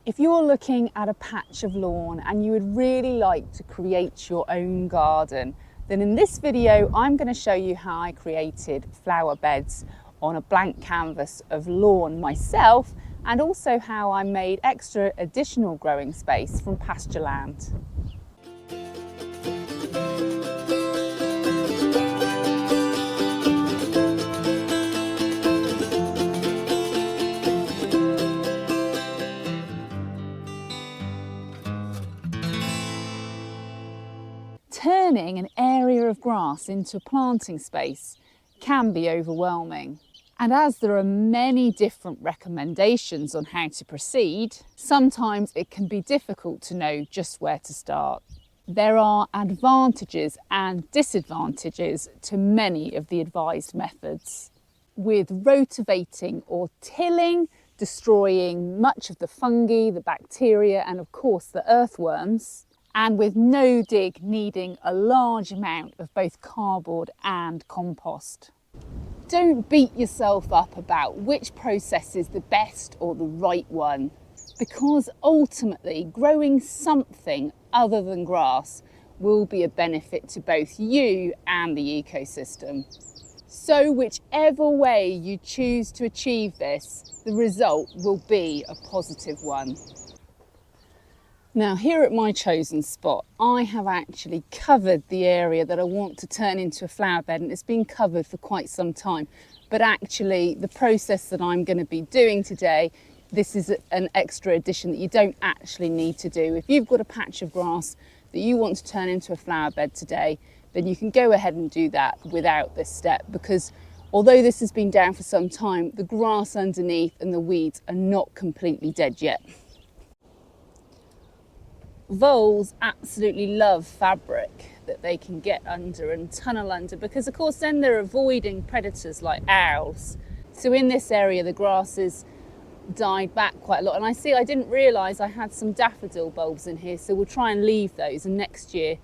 If you're looking at a patch of lawn and you would really like to create your own garden, then in this video I'm going to show you how I created flower beds on a blank canvas of lawn myself, and also how I made extra additional growing space from pasture land. Turning an area of grass into a planting space can be overwhelming. And as there are many different recommendations on how to proceed, sometimes it can be difficult to know just where to start. There are advantages and disadvantages to many of the advised methods. With rotivating or tilling, destroying much of the fungi, the bacteria, and of course the earthworms, and with no dig needing a large amount of both cardboard and compost. Don't beat yourself up about which process is the best or the right one, because ultimately growing something other than grass will be a benefit to both you and the ecosystem. So whichever way you choose to achieve this, the result will be a positive one. Now, here at my chosen spot, I have actually covered the area that I want to turn into a flower bed, and it's been covered for quite some time. But actually, the process that I'm going to be doing today, this is an extra addition that you don't actually need to do. If you've got a patch of grass that you want to turn into a flower bed today, then you can go ahead and do that without this step, because although this has been down for some time, the grass underneath and the weeds are not completely dead yet. Voles absolutely love fabric that they can get under and tunnel under, because of course then they're avoiding predators like owls. So in this area the grass has died back quite a lot, and I didn't realise I had some daffodil bulbs in here, so we'll try and leave those and next year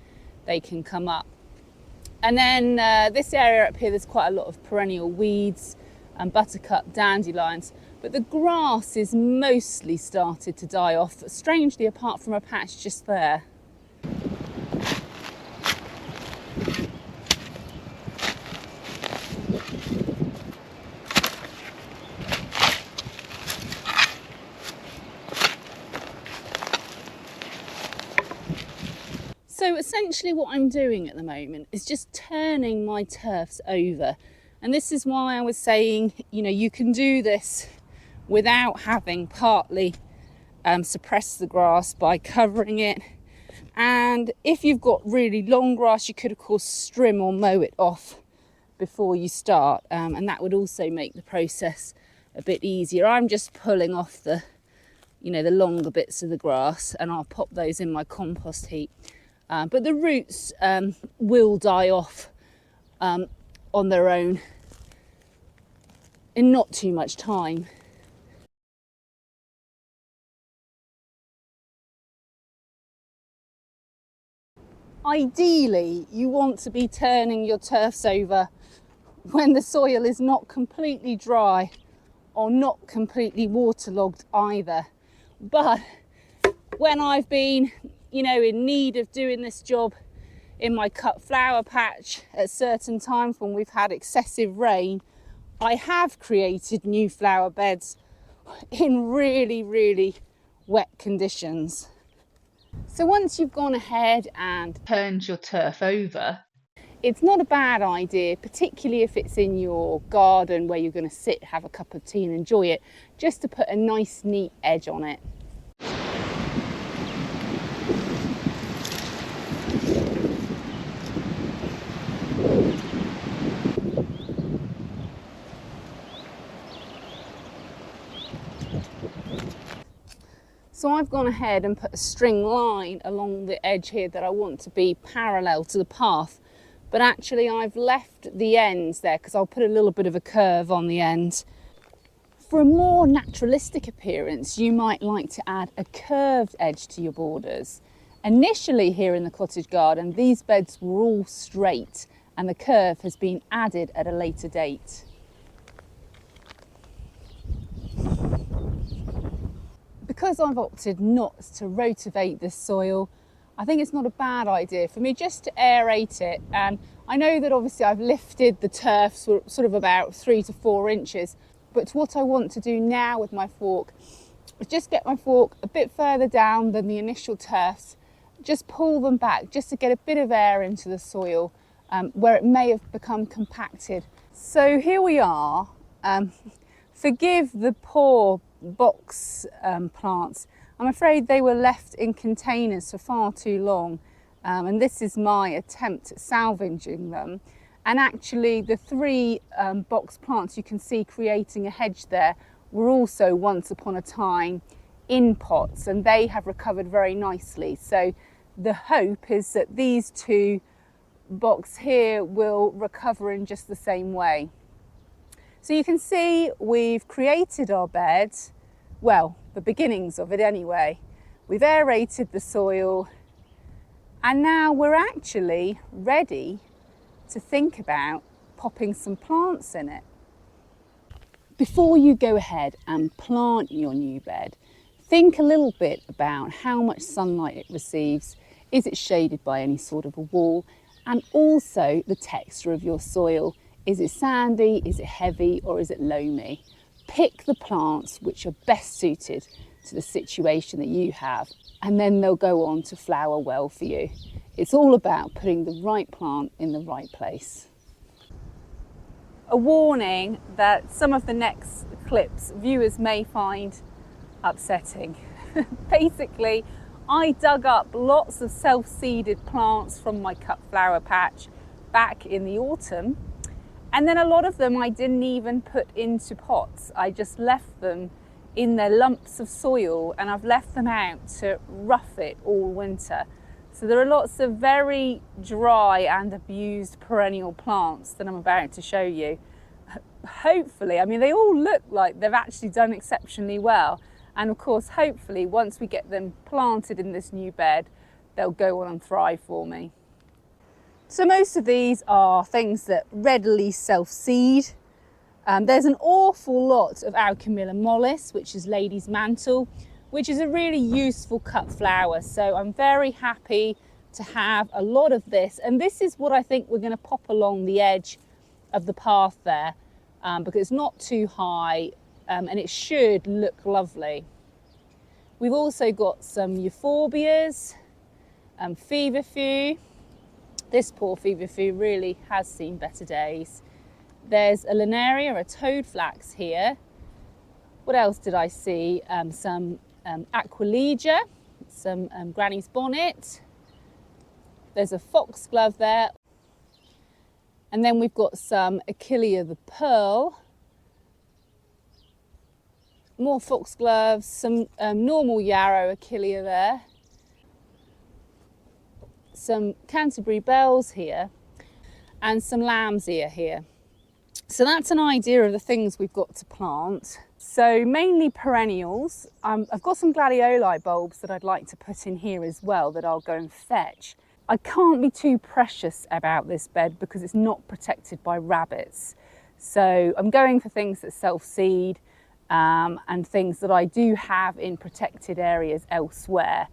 they can come up. And then this area up here, there's quite a lot of perennial weeds and buttercup, dandelions. But the grass is mostly started to die off, strangely, apart from a patch just there. So essentially what I'm doing at the moment is just turning my turfs over. And this is why I was saying, you can do this without having partly suppressed the grass by covering it. And if you've got really long grass, you could of course trim or mow it off before you start, and that would also make the process a bit easier. I'm just pulling off the longer bits of the grass, and I'll pop those in my compost heap. But the roots will die off on their own in not too much time. Ideally, you want to be turning your turfs over when the soil is not completely dry or not completely waterlogged either. But when I've been, in need of doing this job in my cut flower patch at certain times when we've had excessive rain, I have created new flower beds in really, really wet conditions. So once you've gone ahead and turned your turf over, it's not a bad idea, particularly if it's in your garden where you're going to sit, have a cup of tea and enjoy it, just to put a nice neat edge on it. So I've gone ahead and put a string line along the edge here that I want to be parallel to the path, but actually I've left the ends there because I'll put a little bit of a curve on the end. For a more naturalistic appearance, you might like to add a curved edge to your borders. Initially here in the cottage garden, these beds were all straight, and the curve has been added at a later date. because I've opted not to rotivate this soil, I think it's not a bad idea for me just to aerate it. And I know that obviously I've lifted the turf sort of about 3 to 4 inches, but what I want to do now with my fork is just get my fork a bit further down than the initial turfs, just pull them back just to get a bit of air into the soil where it may have become compacted. So here we are. Forgive the poor box plants. I'm afraid they were left in containers for far too long, and this is my attempt at salvaging them. And actually the 3 box plants you can see creating a hedge there were also once upon a time in pots, and they have recovered very nicely. So the hope is that these 2 box here will recover in just the same way. So you can see we've created our bed, well, the beginnings of it anyway. We've aerated the soil, and now we're actually ready to think about popping some plants in it. Before you go ahead and plant your new bed, think a little bit about how much sunlight it receives. Is it shaded by any sort of a wall? And also the texture of your soil. Is it sandy, is it heavy, or is it loamy? Pick the plants which are best suited to the situation that you have, and then they'll go on to flower well for you. It's all about putting the right plant in the right place. A warning that some of the next clips viewers may find upsetting. Basically, I dug up lots of self-seeded plants from my cut flower patch back in the autumn, and then a lot of them I didn't even put into pots. I just left them in their lumps of soil, and I've left them out to rough it all winter. So there are lots of very dry and abused perennial plants that I'm about to show you. Hopefully, I mean, they all look like they've actually done exceptionally well. And of course, hopefully, once we get them planted in this new bed, they'll go on and thrive for me. So most of these are things that readily self-seed. There's an awful lot of Alchemilla mollis, which is lady's mantle, which is a really useful cut flower. So I'm very happy to have a lot of this. And this is what I think we're going to pop along the edge of the path there, because it's not too high and it should look lovely. We've also got some euphorbias, feverfew. This poor feverfew really has seen better days. There's a linaria, a toadflax here. What else did I see? Some aquilegia, some granny's bonnet. There's a foxglove there. And then we've got some Achillea the pearl. More foxgloves, some normal yarrow Achillea there. Some Canterbury bells here, and some lamb's ear here. So that's an idea of the things we've got to plant. So mainly perennials. I've got some gladioli bulbs that I'd like to put in here as well that I'll go and fetch. I can't be too precious about this bed because it's not protected by rabbits. So I'm going for things that self-seed and things that I do have in protected areas elsewhere.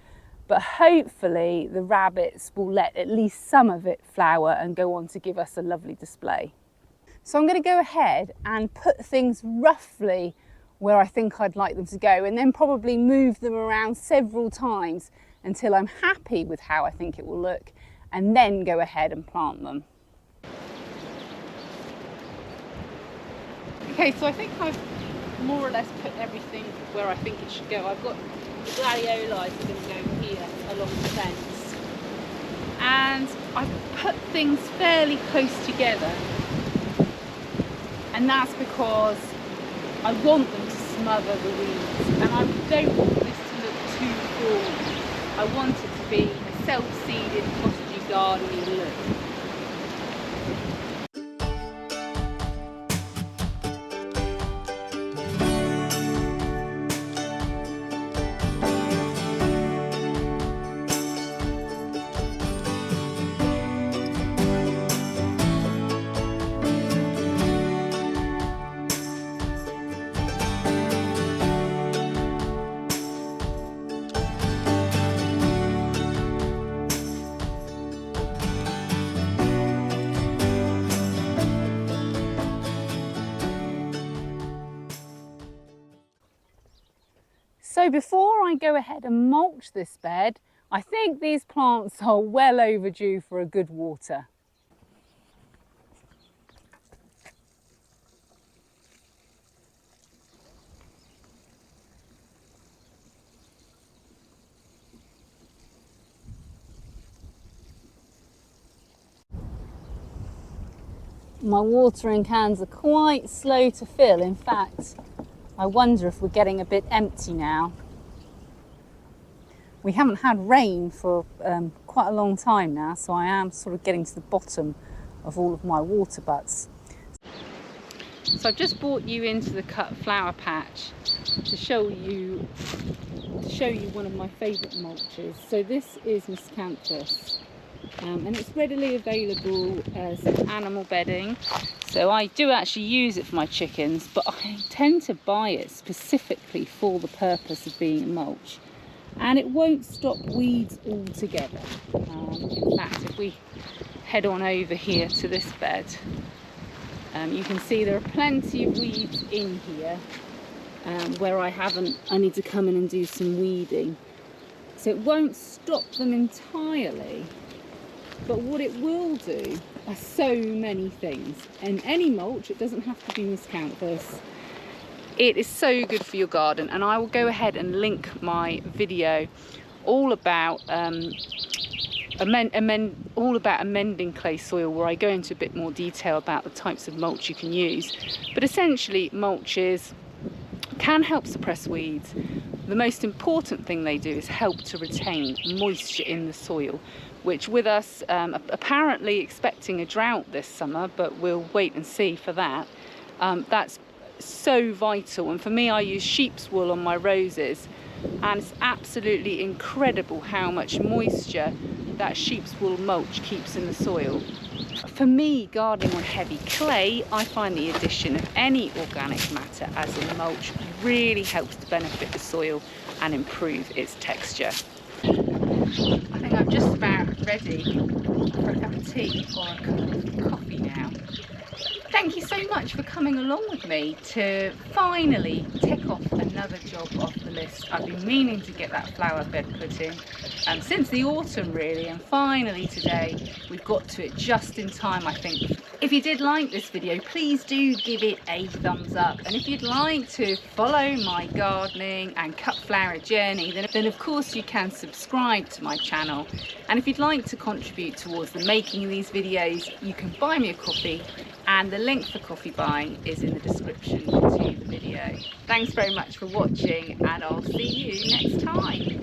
But hopefully the rabbits will let at least some of it flower and go on to give us a lovely display. So I'm going to go ahead and put things roughly where I think I'd like them to go, and then probably move them around several times until I'm happy with how I think it will look, and then go ahead and plant them. Okay, so I think I've more or less put everything where I think it should go. I've got the gladioli that are going to go here along the fence, and I've put things fairly close together, and that's because I want them to smother the weeds, and I don't want this to look too formal. I want it to be a self-seeded cottagey garden-y look. So before I go ahead and mulch this bed, I think these plants are well overdue for a good water. My watering cans are quite slow to fill. In fact, I wonder if we're getting a bit empty now. We haven't had rain for quite a long time now, so I am sort of getting to the bottom of all of my water butts. So I've just brought you into the cut flower patch to show you one of my favourite mulches. So this is Miscanthus. And it's readily available as animal bedding, so I do actually use it for my chickens, but I tend to buy it specifically for the purpose of being a mulch, and it won't stop weeds altogether. In fact, if we head on over here to this bed, you can see there are plenty of weeds in here where I need to come in and do some weeding, so it won't stop them entirely. But what it will do are so many things. And any mulch, it doesn't have to be Miscanthus. It is so good for your garden, and I will go ahead and link my video all about amending clay soil, where I go into a bit more detail about the types of mulch you can use. But essentially, mulches can help suppress weeds. The most important thing they do is help to retain moisture in the soil, which with us apparently expecting a drought this summer, but we'll wait and see for that. That's so vital. And for me, I use sheep's wool on my roses, and it's absolutely incredible how much moisture that sheep's wool mulch keeps in the soil. For me, gardening on heavy clay, I find the addition of any organic matter as in mulch really helps to benefit the soil and improve its texture. I think I'm just about ready for a cup of tea or a cup of coffee now. Thank you so much for coming along with me to finally tick off another job off the list. I've been meaning to get that flower bed put in since the autumn really, and finally today we've got to it just in time, I think. If you did like this video, please do give it a thumbs up, and if you'd like to follow my gardening and cut flower journey, then of course you can subscribe to my channel. And if you'd like to contribute towards the making of these videos, you can buy me a coffee, and the link for coffee buying is in the description to the video. Thanks very much for watching, and I'll see you next time.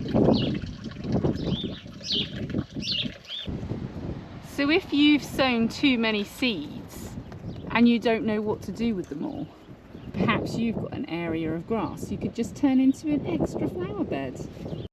So if you've sown too many seeds and you don't know what to do with them all, perhaps you've got an area of grass you could just turn into an extra flower bed.